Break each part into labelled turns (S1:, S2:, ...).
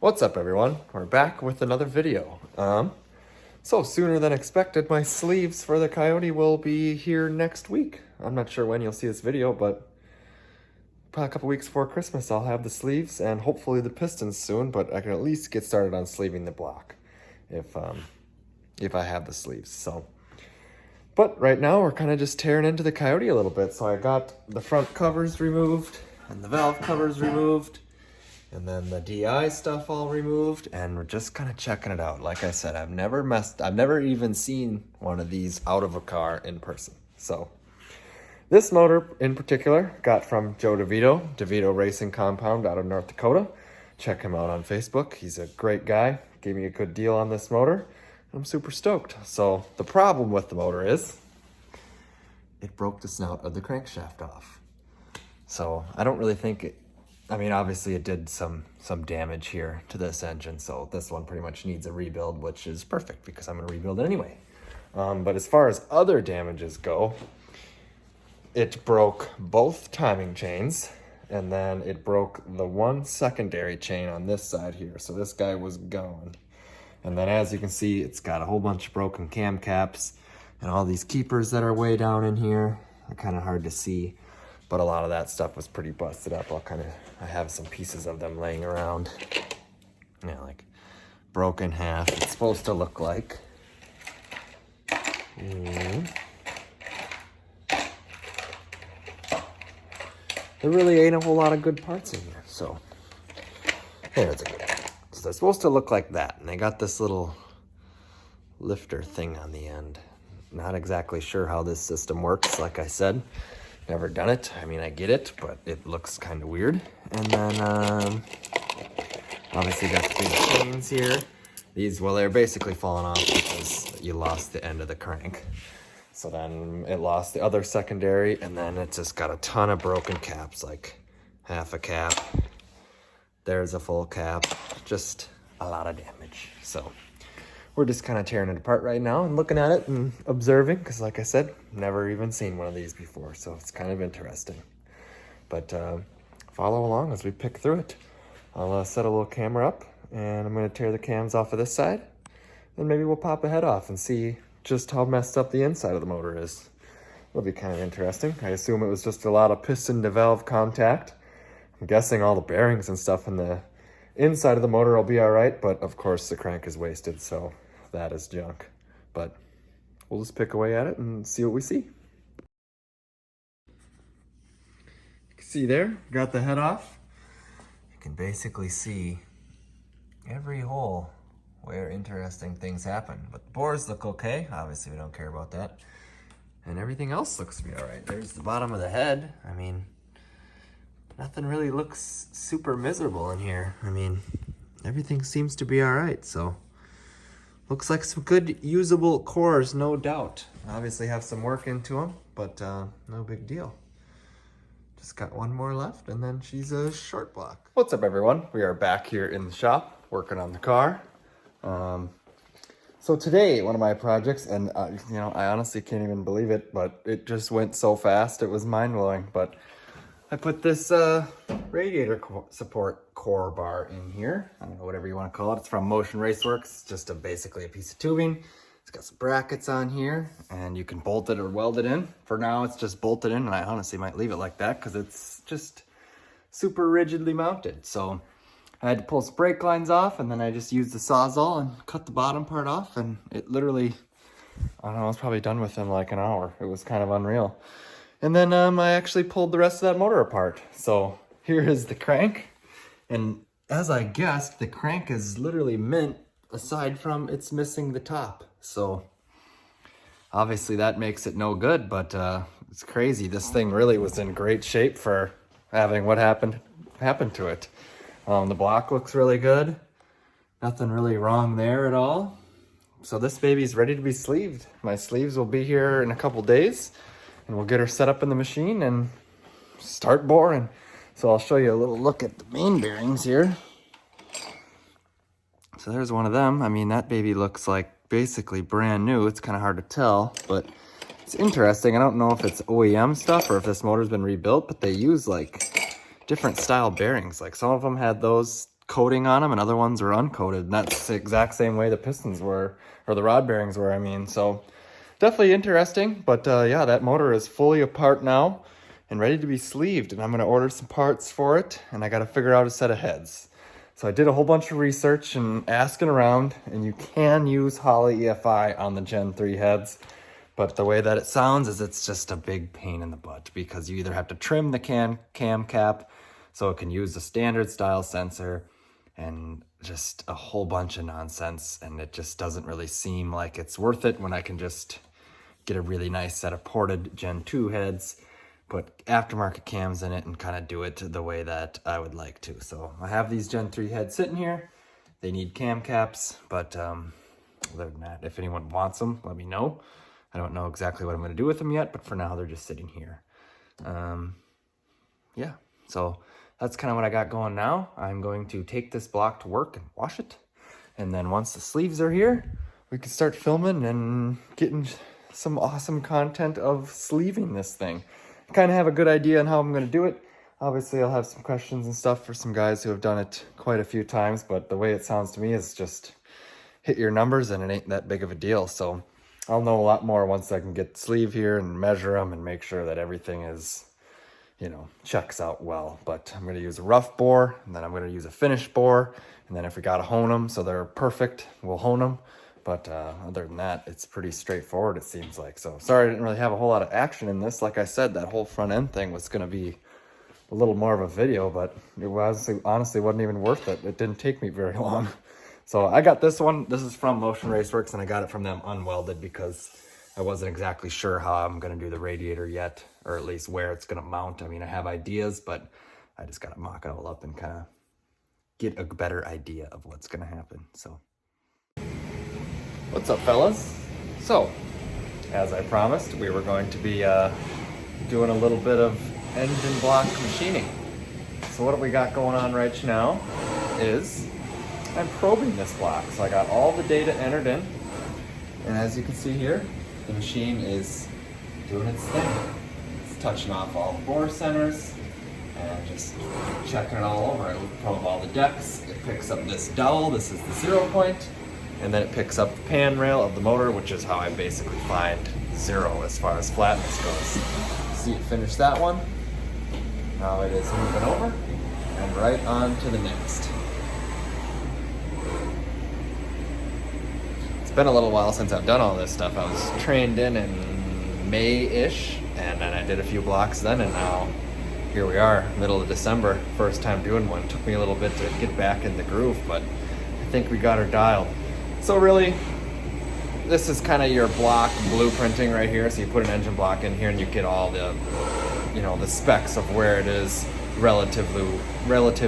S1: What's up, everyone? We're back with another video. So sooner than expected, my sleeves for the Coyote will be here next week. I'm not sure when you'll see this video, but probably a couple weeks before Christmas I'll have the sleeves and hopefully the pistons soon, but I can at least get started on sleeving the block if I have the sleeves. So, but right now we're kind of just tearing into the Coyote a little bit. So I got the front covers removed and the valve covers removed. And then the DI stuff all removed, and we're just kind of checking it out. Like I said, I've never even seen one of these out of a car in person. So this motor in particular got from Joe DeVito Racing Compound out of North Dakota. Check him out on Facebook. He's a great guy. Gave me a good deal on this motor. I'm super stoked. So the problem with the motor is it broke the snout of the crankshaft off. So I don't really think obviously it did some damage here to this engine, so this one pretty much needs a rebuild, which is perfect because I'm going to rebuild it anyway. But as far as other damages go, it broke both timing chains, and then it broke the one secondary chain on this side here, so this guy was gone. And then as you can see, it's got a whole bunch of broken cam caps and all these keepers that are way down in here. They're kind of hard to see. But a lot of that stuff was pretty busted up. I have some pieces of them laying around. Yeah, like broken half. It's supposed to look like. There really ain't a whole lot of good parts in here. So there's a good one. So they're supposed to look like that. And they got this little lifter thing on the end. Not exactly sure how this system works, like I said. Never done it. I get it, but it looks kind of weird. And then, obviously got the big chains here. These, well, they're basically falling off because you lost the end of the crank. So then it lost the other secondary, and then it's just got a ton of broken caps, like half a cap. There's a full cap. Just a lot of damage. So we're just kind of tearing it apart right now and looking at it and observing, because like I said, never even seen one of these before, so it's kind of interesting. But follow along as we pick through it. I'll set a little camera up, and I'm going to tear the cams off of this side, and maybe we'll pop a head off and see just how messed up the inside of the motor is. It'll be kind of interesting. I assume it was just a lot of piston to valve contact. I'm guessing all the bearings and stuff in the inside of the motor will be all right, but of course the crank is wasted, so that is junk. But we'll just pick away at it and see what we see. You can see there, got the head off. You can basically see every hole where interesting things happen. But the bores look okay. Obviously we don't care about that. And everything else looks to be all right. There's the bottom of the head. Nothing really looks super miserable in here. Everything seems to be all right, so looks like some good usable cores, no doubt. Obviously have some work into them, but no big deal. Just got one more left, and then she's a short block. What's up, everyone? We are back here in the shop working on the car. So today, one of my projects, and I honestly can't even believe it, but it just went so fast, it was mind-blowing. But I put this radiator support core bar in here. I don't know, whatever you want to call it. It's from Motion Raceworks. It's just basically a piece of tubing. It's got some brackets on here, and you can bolt it or weld it in. For now, it's just bolted in, and I honestly might leave it like that because it's just super rigidly mounted. So I had to pull some brake lines off, and then I just used the Sawzall and cut the bottom part off, and it literally, I don't know, I was probably done within like an hour. It was kind of unreal. And then I actually pulled the rest of that motor apart. So here is the crank. And as I guessed, the crank is literally mint aside from it's missing the top. So obviously that makes it no good, but it's crazy. This thing really was in great shape for having what happened to it. The block looks really good. Nothing really wrong there at all. So this baby's ready to be sleeved. My sleeves will be here in a couple days. And we'll get her set up in the machine and start boring. So I'll show you a little look at the main bearings here. So there's one of them. That baby looks like basically brand new. It's kind of hard to tell, but it's interesting. I don't know if it's OEM stuff or if this motor's been rebuilt, but they use like different style bearings. Like some of them had those coating on them and other ones were uncoated. And that's the exact same way the pistons were, or the rod bearings were, I mean. So definitely interesting. But yeah, that motor is fully apart now and ready to be sleeved. And I'm going to order some parts for it. And I got to figure out a set of heads. So I did a whole bunch of research and asking around. And you can use Holley EFI on the Gen 3 heads. But the way that it sounds is it's just a big pain in the butt, because you either have to trim the cam cap so it can use the standard style sensor, and just a whole bunch of nonsense, and it just doesn't really seem like it's worth it when I can just get a really nice set of ported Gen 2 heads, put aftermarket cams in it, and kind of do it the way that I would like to. So I have these Gen 3 heads sitting here. They need cam caps, but other than that, if anyone wants them, let me know. I don't know exactly what I'm going to do with them yet, but for now they're just sitting here. Yeah, so that's kind of what I got going now. I'm going to take this block to work and wash it. And then once the sleeves are here, we can start filming and getting some awesome content of sleeving this thing. I kind of have a good idea on how I'm going to do it. Obviously, I'll have some questions and stuff for some guys who have done it quite a few times, but the way it sounds to me is just hit your numbers and it ain't that big of a deal. So I'll know a lot more once I can get the sleeve here and measure them and make sure that everything is, you know, checks out well. But I'm going to use a rough bore, and then I'm going to use a finished bore. And then if we got to hone them so they're perfect, we'll hone them. But other than that, it's pretty straightforward, it seems like. So sorry I didn't really have a whole lot of action in this. Like I said, that whole front end thing was going to be a little more of a video, but it was honestly wasn't even worth it. It didn't take me very long. So I got this one. This is from Motion Raceworks, and I got it from them unwelded because I wasn't exactly sure how I'm going to do the radiator yet, or at least where it's going to mount. I mean, I have ideas, but I just got to mock it all up and kind of get a better idea of what's going to happen. So what's up, fellas? So as I promised, we were going to be doing a little bit of engine block machining. So what we got going on right now is I'm probing this block. So I got all the data entered in, and as you can see here, the machine is doing its thing. It's touching off all the bore centers and just checking it all over. I probe all the decks. It picks up this dowel. This is the 0 point, and then it picks up the pan rail of the motor, which is how I basically find 0 as far as flatness goes. See it finish that one. Now it is moving over and right on to the next. It's been a little while since I've done all this stuff. I was trained in May-ish, and then I did a few blocks then, and now here we are, middle of December, first time doing one. It took me a little bit to get back in the groove, but I think we got her dialed. So really, this is kind of your block blueprinting right here. So you put an engine block in here and you get all the, you know, the specs of where it is relative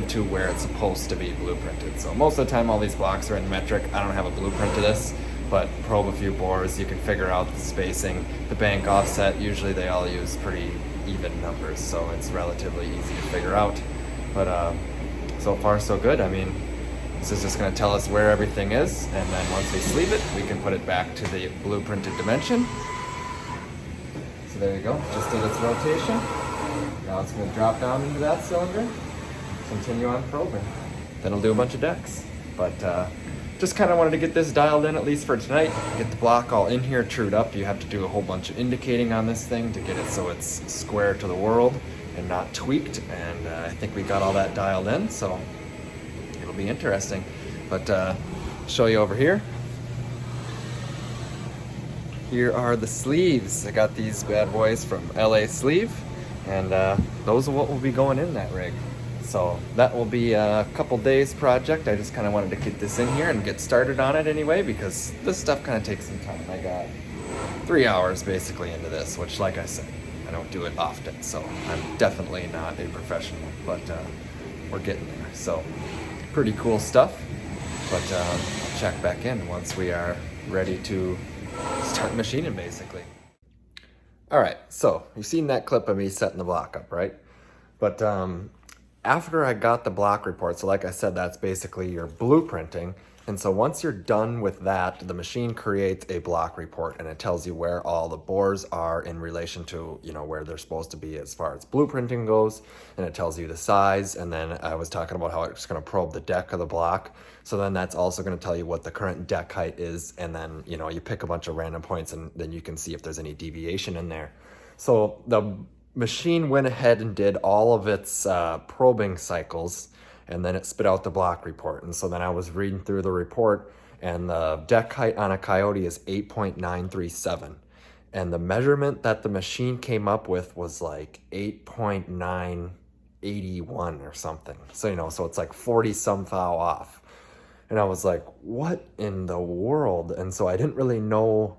S1: to where it's supposed to be blueprinted. So most of the time all these blocks are in metric. I don't have a blueprint to this, but probe a few bores, you can figure out the spacing, the bank offset. Usually they all use pretty even numbers, so it's relatively easy to figure out. But so far so good. I mean, this is just going to tell us where everything is, and then once we sleeve it, we can put it back to the blueprinted dimension. So there you go, just did its rotation. Now it's going to drop down into that cylinder, continue on probing. Then it'll do a bunch of decks. But just kind of wanted to get this dialed in, at least for tonight. Get the block all in here, trued up. You have to do a whole bunch of indicating on this thing to get it so it's square to the world and not tweaked. And I think we got all that dialed in, so it'll be interesting. But show you over here. Here are the sleeves. I got these bad boys from LA Sleeve, and those are what will be going in that rig. So that will be a couple days project. I just kind of wanted to get this in here and get started on it anyway, because this stuff kind of takes some time. I got 3 hours basically into this, which, like I said, I don't do it often, so I'm definitely not a professional, but we're getting there. So pretty cool stuff, but I'll check back in once we are ready to start machining, basically. All right, so you've seen that clip of me setting the block up, right? But after I got the block report, so like I said, that's basically your blueprinting, And so once you're done with that, the machine creates a block report, and it tells you where all the bores are in relation to, where they're supposed to be as far as blueprinting goes. And it tells you the size. And then I was talking about how it's going to probe the deck of the block. So then that's also going to tell you what the current deck height is. And then, you pick a bunch of random points, and then you can see if there's any deviation in there. So the machine went ahead and did all of its probing cycles, and then it spit out the block report. And so then I was reading through the report, and the deck height on a Coyote is 8.937. And the measurement that the machine came up with was like 8.981 or something. So, so it's like 40 some thou off. And I was like, what in the world? And so I didn't really know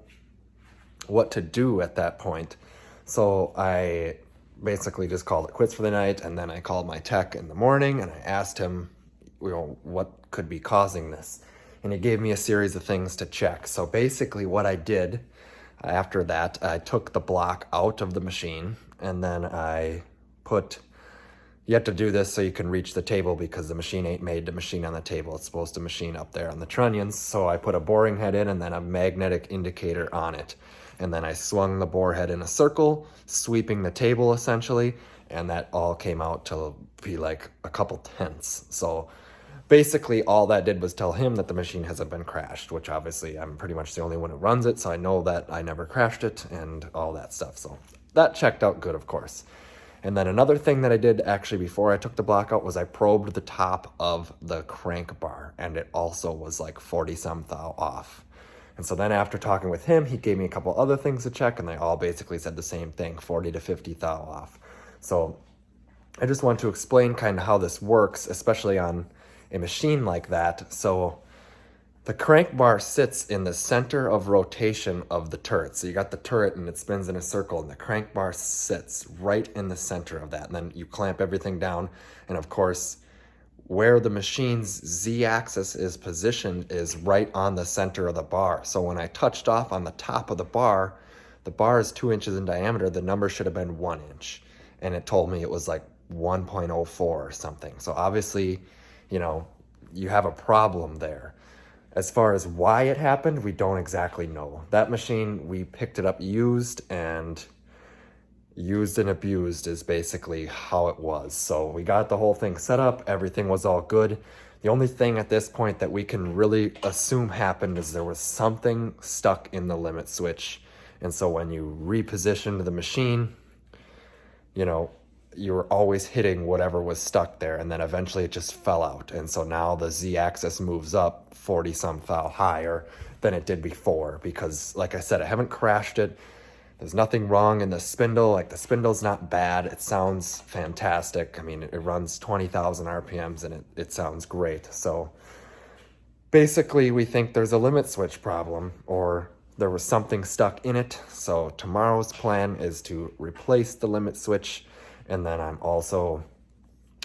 S1: what to do at that point. So I basically just called it quits for the night, and then I called my tech in the morning and I asked him, what could be causing this? And he gave me a series of things to check. So basically what I did after that, I took the block out of the machine, and then you have to do this so you can reach the table, because the machine ain't made to machine on the table. It's supposed to machine up there on the trunnions. So I put a boring head in and then a magnetic indicator on it. And then I swung the bore head in a circle, sweeping the table essentially, and that all came out to be like a couple tenths. So basically all that did was tell him that the machine hasn't been crashed, which obviously I'm pretty much the only one who runs it, so I know that I never crashed it and all that stuff. So that checked out good, of course. And then another thing that I did actually before I took the block out was I probed the top of the crank bar, and it also was like 40 some thou off. And so then after talking with him, he gave me a couple other things to check, and they all basically said the same thing, 40 to 50 thou off. So I just want to explain kind of how this works, especially on a machine like that. So the crank bar sits in the center of rotation of the turret. So you got the turret and it spins in a circle, and the crank bar sits right in the center of that. And then you clamp everything down. And of course, where the machine's Z-axis is positioned is right on the center of the bar. So when I touched off on the top of the bar is 2 inches in diameter. The number should have been 1 inch. And it told me it was like 1.04 or something. So obviously, you have a problem there. As far as why it happened, we don't exactly know. That machine, we picked it up used, and used and abused is basically how it was. So we got the whole thing set up. Everything was all good. The only thing at this point that we can really assume happened is there was something stuck in the limit switch. And so when you repositioned the machine, you were always hitting whatever was stuck there, and then eventually it just fell out. And so now the Z-axis moves up 40 some thou higher than it did before, because like I said, I haven't crashed it. There's nothing wrong in the spindle. Like, the spindle's not bad. It sounds fantastic. I mean, it runs 20,000 RPMs and it sounds great. So basically we think there's a limit switch problem, or there was something stuck in it. So tomorrow's plan is to replace the limit switch. And then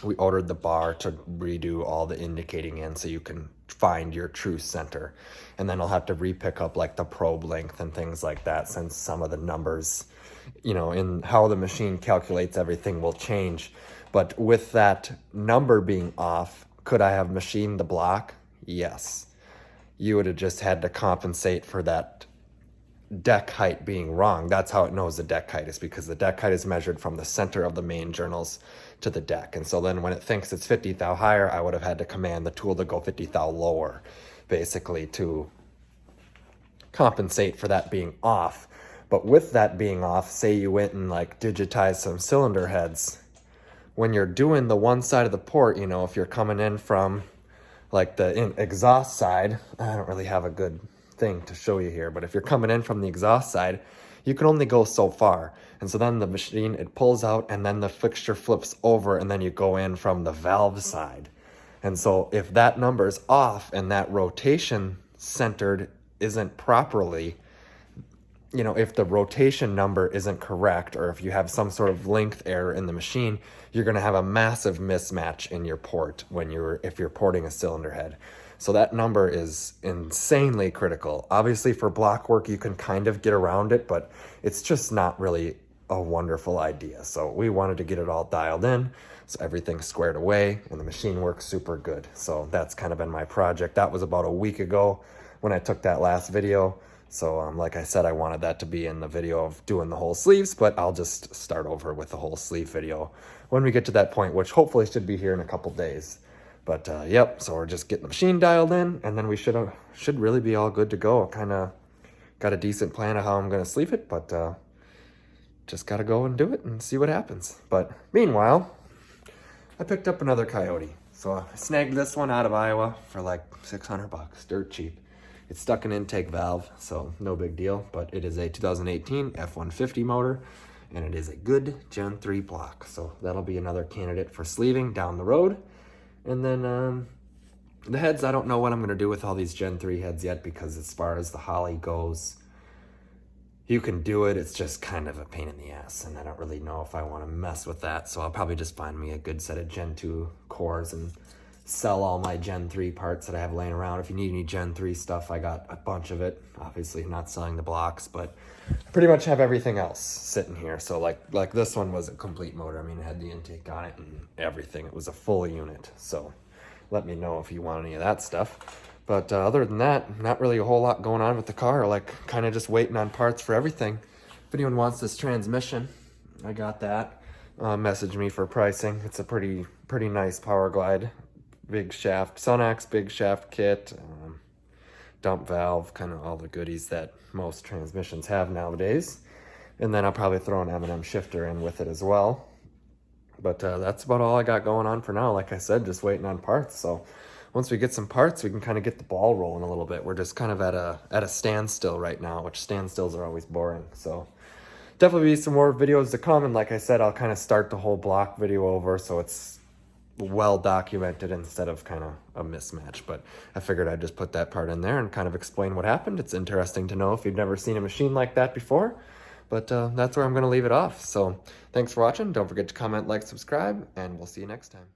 S1: we ordered the bar to redo all the indicating in so you can find your true center. And then I'll have to re-pick up like the probe length and things like that, since some of the numbers, in how the machine calculates everything will change. But with that number being off, could I have machined the block? Yes. You would have just had to compensate for that deck height being wrong. That's how it knows the deck height, is because the deck height is measured from the center of the main journals to the deck. And so then when it thinks it's 50 thou higher, I would have had to command the tool to go 50 thou lower, basically to compensate for that being off. But with that being off, say you went and like digitized some cylinder heads, when you're doing the one side of the port, if you're coming in from like the exhaust side, I don't really have a good thing to show you here, but if you're coming in from the exhaust side, you can only go so far. And so then the machine, it pulls out, and then the fixture flips over, and then you go in from the valve side. And so if that number's off and that rotation centered isn't properly, if the rotation number isn't correct, or if you have some sort of length error in the machine, you're going to have a massive mismatch in your port if you're porting a cylinder head. So that number is insanely critical. Obviously for block work, you can kind of get around it, but it's just not really a wonderful idea. So we wanted to get it all dialed in, so everything's squared away and the machine works super good. So that's kind of been my project. That was about a week ago when I took that last video. So like I said, I wanted that to be in the video of doing the whole sleeves, but I'll just start over with the whole sleeve video when we get to that point, which hopefully should be here in a couple days. But yep, so we're just getting the machine dialed in, and then we should really be all good to go. Kind of got a decent plan of how I'm going to sleeve it, but just got to go and do it and see what happens. But meanwhile, I picked up another Coyote. So I snagged this one out of Iowa for like 600 bucks, dirt cheap. It's stuck an intake valve, so no big deal, but it is a 2018 F-150 motor, and it is a good Gen 3 block. So that'll be another candidate for sleeving down the road. And then the heads, I don't know what I'm going to do with all these Gen 3 heads yet, because as far as the Holley goes, you can do it. It's just kind of a pain in the ass, and I don't really know if I want to mess with that. So I'll probably just find me a good set of Gen 2 cores and sell all my Gen 3 parts that I have laying around. If you need any Gen 3 stuff, I got a bunch of it. Obviously, I'm not selling the blocks, but I pretty much have everything else sitting here. So like this one was a complete motor. I mean, it had the intake on it and everything. It was a full unit. So let me know if you want any of that stuff. But other than that, not really a whole lot going on with the car. Like, kind of just waiting on parts for everything. If anyone wants this transmission, I got that. Message me for pricing. It's a pretty nice Power Glide. Big shaft, Sunax big shaft kit, dump valve, kind of all the goodies that most transmissions have nowadays. And then I'll probably throw an M&M shifter in with it as well. But that's about all I got going on for now. Like I said, just waiting on parts. So once we get some parts, we can kind of get the ball rolling a little bit. We're just kind of at a standstill right now, which standstills are always boring. So definitely be some more videos to come. And like I said, I'll kind of start the whole block video over, so it's well documented instead of kind of a mismatch. But I figured I'd just put that part in there and kind of explain what happened. It's interesting to know if you've never seen a machine like that before. But that's where I'm going to leave it off. So thanks for watching. Don't forget to comment, like, subscribe, and we'll see you next time.